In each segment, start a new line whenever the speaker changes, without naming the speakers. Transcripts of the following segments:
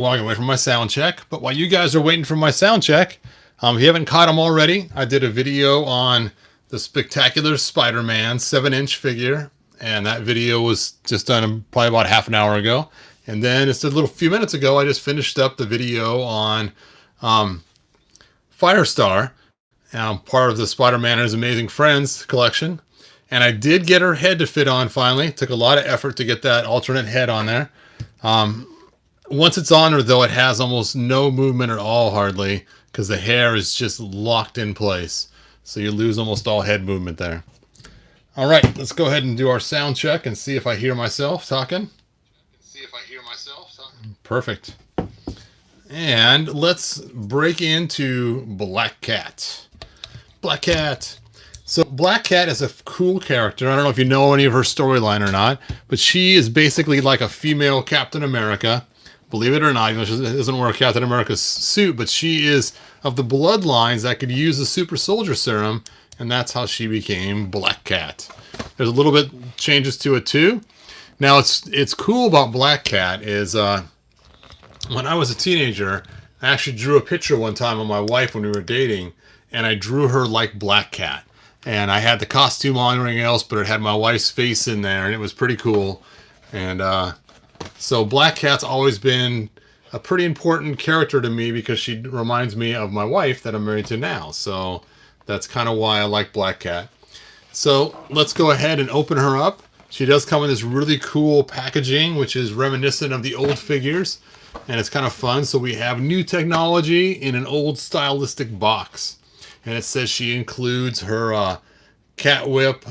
Walking away from my sound check. But while you guys are waiting for my sound check, if you haven't caught them already, I did a video on the spectacular Spider-Man 7-inch figure. And that video was just done probably about half an hour ago. And then just a little few minutes ago, I just finished up the video on Firestar, part of the Spider-Man and His Amazing Friends collection. And I did get her head to fit on finally. It took a lot of effort to get that alternate head on there. Once it's on her, though, it has almost no movement at all, hardly, because the hair is just locked in place. So you lose almost all head movement there. All right, let's go ahead and do our sound check and see if I hear myself talking. Perfect. And let's break into Black Cat. Black Cat. So Black Cat is a cool character. I don't know if you know any of her storyline or not, but she is basically like a female Captain America. Believe it or not, even though she doesn't wear Captain America's suit, but she is of the bloodlines that could use the super soldier serum, and that's how she became Black Cat. There's a little bit changes to it too. Now it's cool about Black Cat is when I was a teenager, I actually drew a picture one time of my wife when we were dating, and I drew her like Black Cat. And I had the costume on and everything else, but it had my wife's face in there, and it was pretty cool. And so Black Cat's always been a pretty important character to me because she reminds me of my wife that I'm married to now. So that's kind of why I like Black Cat. So let's go ahead and open her up. She does come in this really cool packaging, which is reminiscent of the old figures. And it's kind of fun. So we have new technology in an old stylistic box. And it says she includes her cat whip.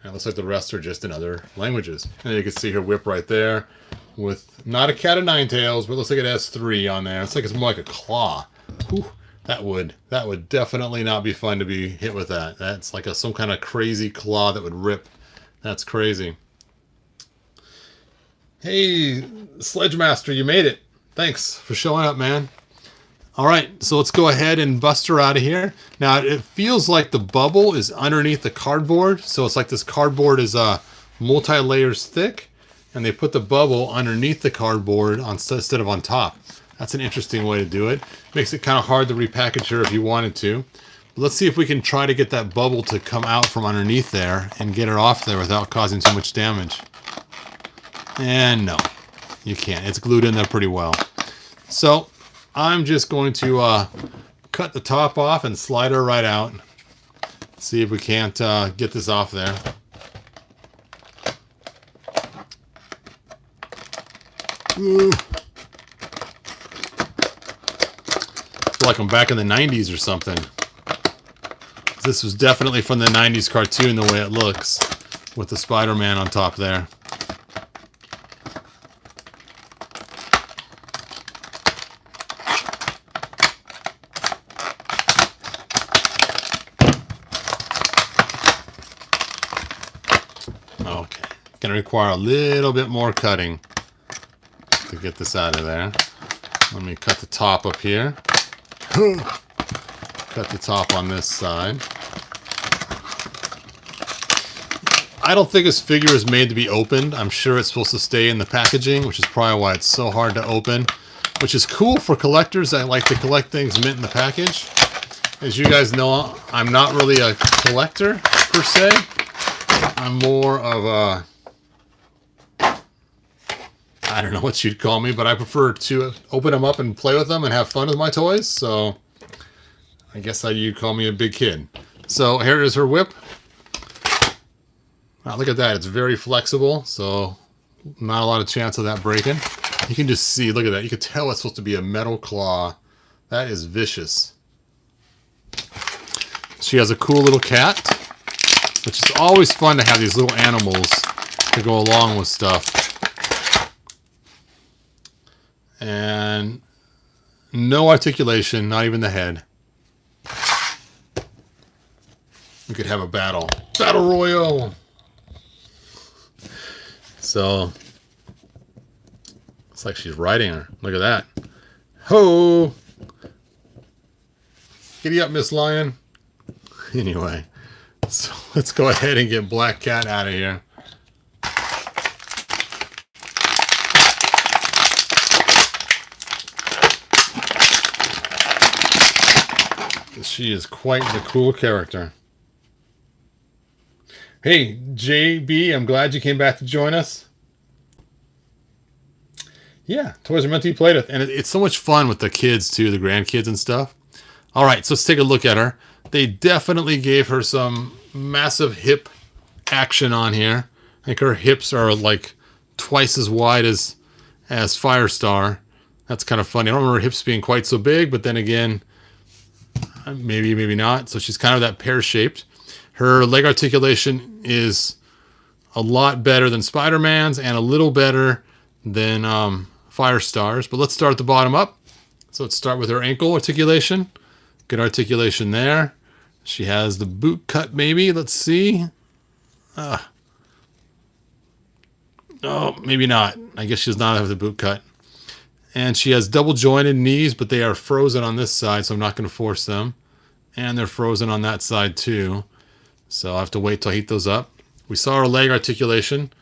It looks like the rest are just in other languages. And you can see her whip right there with not a cat of nine tails, but it looks like it has 3 on there. It's like it's more like a claw. Whew, that would definitely not be fun to be hit with that. That's like some kind of crazy claw that would rip. That's crazy. Hey, Sledge Master, you made it. Thanks for showing up, man. All right, so let's go ahead and bust her out of here. Now, it feels like the bubble is underneath the cardboard. So it's like this cardboard is multi-layers thick, and they put the bubble underneath the cardboard instead of on top. That's an interesting way to do it. Makes it kind of hard to repackage her if you wanted to. But let's see if we can try to get that bubble to come out from underneath there and get her off there without causing too much damage. And no, you can't. It's glued in there pretty well. So I'm just going to cut the top off and slide her right out. See if we can't get this off there. Ooh. I feel like I'm back in the 90s or something. This was definitely from the 90s cartoon the way it looks with the Spider-Man on top there. Okay, gonna require a little bit more cutting to get this out of there. Let me cut the top up here. Cut the top on this side. I don't think this figure is made to be opened. I'm sure it's supposed to stay in the packaging, which is probably why it's so hard to open, which is cool for collectors that like to collect things mint in the package. As you guys know, I'm not really a collector per se. I'm more of a, I don't know what you'd call me, but I prefer to open them up and play with them and have fun with my toys. So I guess you'd call me a big kid. So here is her whip. Wow, look at that. It's very flexible, so not a lot of chance of that breaking. You can just see, look at that. You can tell it's supposed to be a metal claw. That is vicious. She has a cool little cat, which is always fun to have these little animals to go along with stuff. And no articulation, not even the head. We could have a battle. Battle Royale! So, it's like she's riding her. Look at that. Ho! Giddy up, Miss Lion. Anyway, so let's go ahead and get Black Cat out of here. She is quite the cool character. Hey, JB, I'm glad you came back to join us. Yeah, toys are meant to be played with. And it's so much fun with the kids, too, the grandkids and stuff. All right, so let's take a look at her. They definitely gave her some massive hip action on here. I think her hips are like twice as wide as Firestar. That's kind of funny. I don't remember her hips being quite so big, but then again, maybe, maybe not. So she's kind of that pear-shaped. Her leg articulation is a lot better than Spider-Man's and a little better than Firestar's. But let's start at the bottom up. So let's start with her ankle articulation. Good articulation there. She has the boot cut, maybe. Let's see. Oh, maybe not. I guess she does not have the boot cut. And she has double jointed knees, but they are frozen on this side, so I'm not going to force them. And they're frozen on that side too. So I'll have to wait till I heat those up. We saw her leg articulation.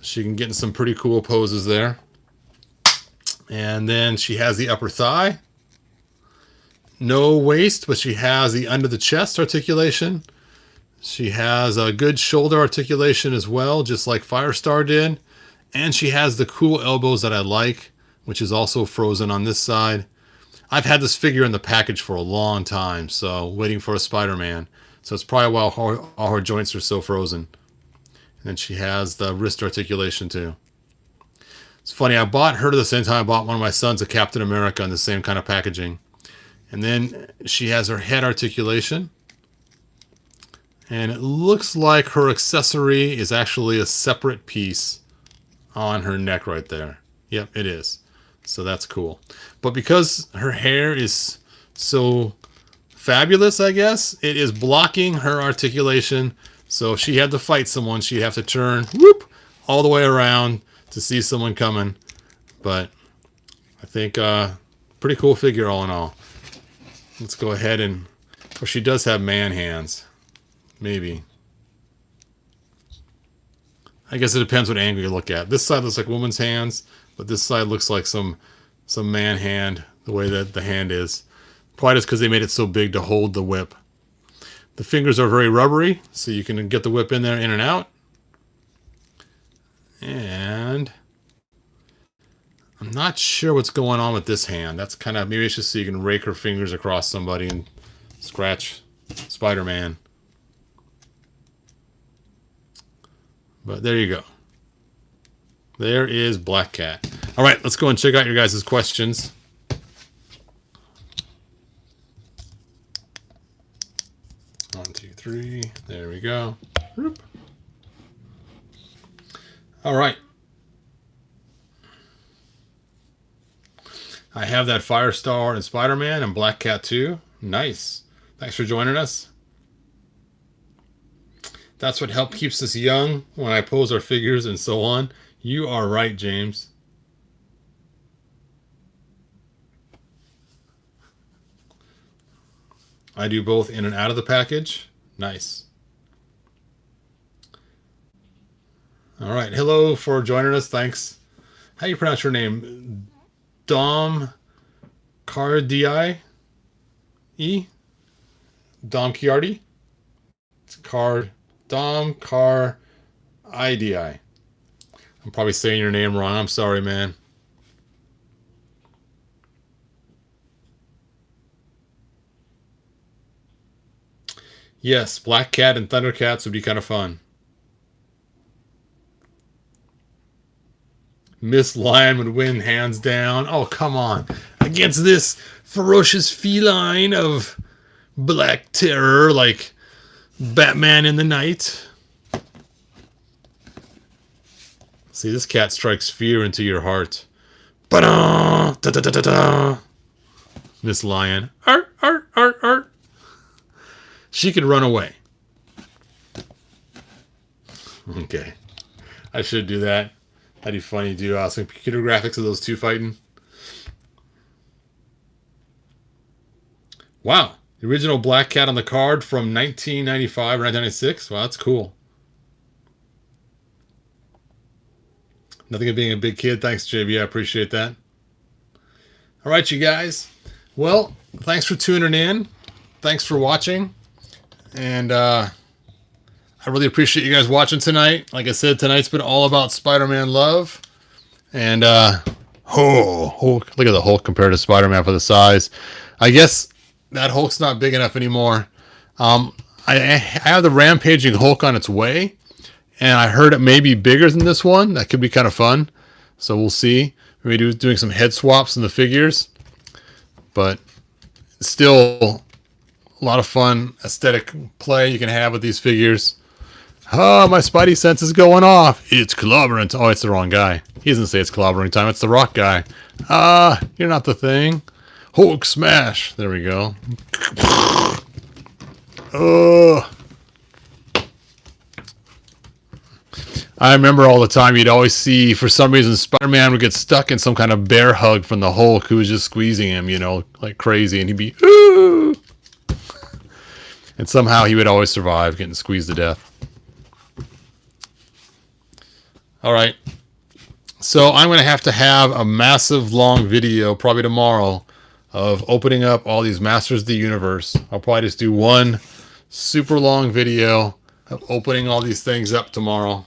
She can get in some pretty cool poses there. And then she has the upper thigh. No waist, but she has the under the chest articulation. She has a good shoulder articulation as well, just like Firestar did. And she has the cool elbows that I like, which is also frozen on this side. I've had this figure in the package for a long time, so waiting for a Spider-Man. So it's probably why all her joints are so frozen. And then she has the wrist articulation too. It's funny, I bought her at the same time I bought one of my sons a Captain America in the same kind of packaging. And then she has her head articulation. And it looks like her accessory is actually a separate piece on her neck right there. Yep, it is. So that's cool. But because her hair is so fabulous, I guess, it is blocking her articulation. So if she had to fight someone, she'd have to turn whoop all the way around to see someone coming. But I think pretty cool figure all in all. Let's go ahead and... Well, she does have man hands. Maybe. I guess it depends what angle you look at. This side looks like woman's hands, but this side looks like some man hand, the way that the hand is. Probably just because they made it so big to hold the whip. The fingers are very rubbery, so you can get the whip in there, in and out. And I'm not sure what's going on with this hand. That's kind of, maybe it's just so you can rake her fingers across somebody and scratch Spider-Man. But there you go. There is Black Cat. All right, let's go and check out your guys' questions. One, two, three. There we go. Whoop. All right. I have that Firestar and Spider-Man and Black Cat too. Nice. Thanks for joining us. That's what help keeps us young when I pose our figures and so on. You are right, James. I do both in and out of the package. Nice. All right. Hello for joining us. Thanks. How do you pronounce your name? Dom Cardii? Dom Chiardi? Dom Cardii. I'm probably saying your name wrong. I'm sorry, man. Yes, Black Cat and Thundercats would be kind of fun. Miss Lion would win hands down. Oh, come on. Against this ferocious feline of black terror like Batman in the Night. See, this cat strikes fear into your heart. Ba-da! Da-da-da-da-da! Miss Lion. Art, art, art, art. She could run away. Okay. I should do that. That'd be funny to do some computer graphics of those two fighting. Wow. The original Black Cat on the card from 1995 or 1996. Wow, that's cool. Nothing of being a big kid. Thanks, JB. I appreciate that. All right, you guys. Well, thanks for tuning in. thanks for watching. And I really appreciate you guys watching tonight. Like I said, tonight's been all about Spider-Man love. And Hulk, look at the Hulk compared to Spider-Man for the size. I guess that Hulk's not big enough anymore. I have the Rampaging Hulk on its way, and I heard it may be bigger than this one. That could be kind of fun. So we'll see. Maybe doing some head swaps in the figures. But still a lot of fun aesthetic play you can have with these figures. Oh, my Spidey sense is going off. It's clobbering. Oh, it's the wrong guy. He doesn't say it's clobbering time. It's the Rock guy. Ah, you're not the Thing. Hulk smash. There we go. Oh. I remember all the time you'd always see, for some reason, Spider-Man would get stuck in some kind of bear hug from the Hulk who was just squeezing him, you know, like crazy. And he'd be, ooh. And somehow he would always survive getting squeezed to death. All right, so I'm going to have a massive long video probably tomorrow of opening up all these Masters of the Universe. I'll probably just do one super long video of opening all these things up tomorrow.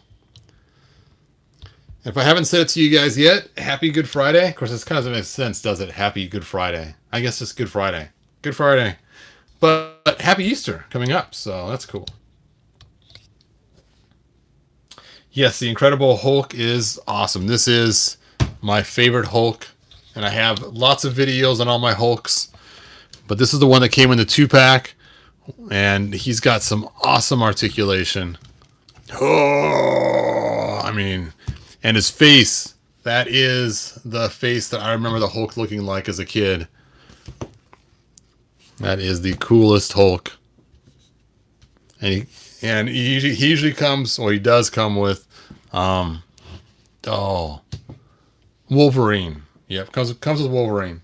If I haven't said it to you guys yet, happy Good Friday. Of course, this kind of doesn't make sense, does it? Happy Good Friday. I guess it's Good Friday. Good Friday. But happy Easter coming up, so that's cool. Yes, the Incredible Hulk is awesome. This is my favorite Hulk, and I have lots of videos on all my Hulks, but this is the one that came in the 2-pack, and he's got some awesome articulation. Oh, I mean, and his face, that is the face that I remember the Hulk looking like as a kid. That is the coolest Hulk. And he usually comes, or he does come with, Wolverine. Yep, comes with Wolverine.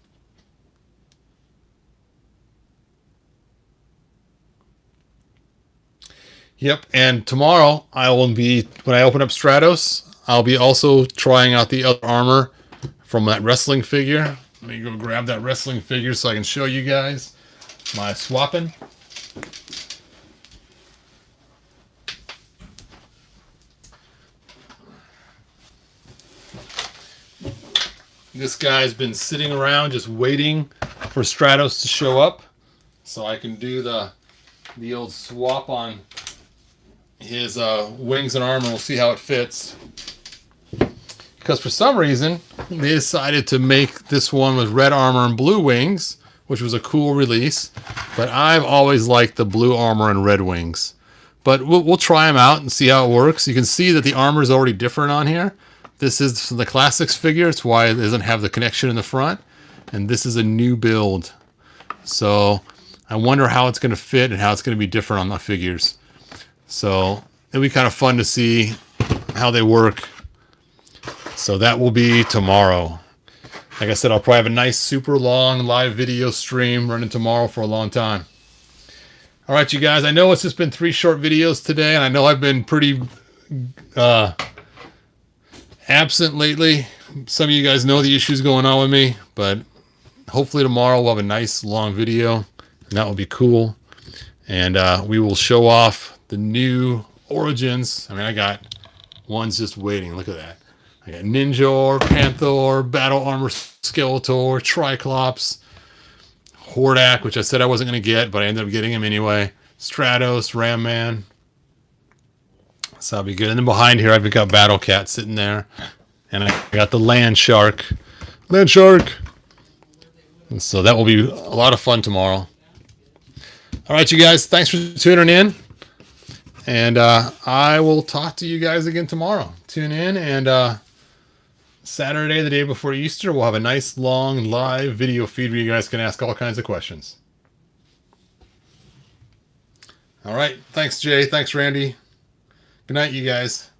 Yep, and tomorrow I will be, when I open up Stratos, I'll be also trying out the other armor from that wrestling figure. Let me go grab that wrestling figure so I can show you guys my swapping. This guy's been sitting around just waiting for Stratos to show up so I can do the old swap on his wings and armor. We'll see how it fits. Because for some reason, they decided to make this one with red armor and blue wings, which was a cool release. But I've always liked the blue armor and red wings. But we'll try them out and see how it works. You can see that the armor is already different on here. This is the Classics figure. It's why it doesn't have the connection in the front. And this is a new build. So I wonder how it's going to fit and how it's going to be different on the figures. So it'll be kind of fun to see how they work. So that will be tomorrow. Like I said, I'll probably have a nice super long live video stream running tomorrow for a long time. All right, you guys. I know it's just been 3 short videos today. And I know I've been pretty absent lately. Some of you guys know the issues going on with me, but hopefully tomorrow we'll have a nice long video, and that will be cool. And we will show off the new Origins. I mean, I got ones just waiting. Look at that. I got Ninjor, Panther, Battle Armor Skeletor, Triclops, Hordak, which I said I wasn't going to get, but I ended up getting him anyway. Stratos, Ram Man. So that'll be good. And then behind here, I've got Battle Cat sitting there. And I got the Land Shark. Land Shark! And so that will be a lot of fun tomorrow. All right, you guys. Thanks for tuning in. And I will talk to you guys again tomorrow. Tune in. And Saturday, the day before Easter, we'll have a nice, long, live video feed where you guys can ask all kinds of questions. All right. Thanks, Jay. Thanks, Randy. Good night, you guys.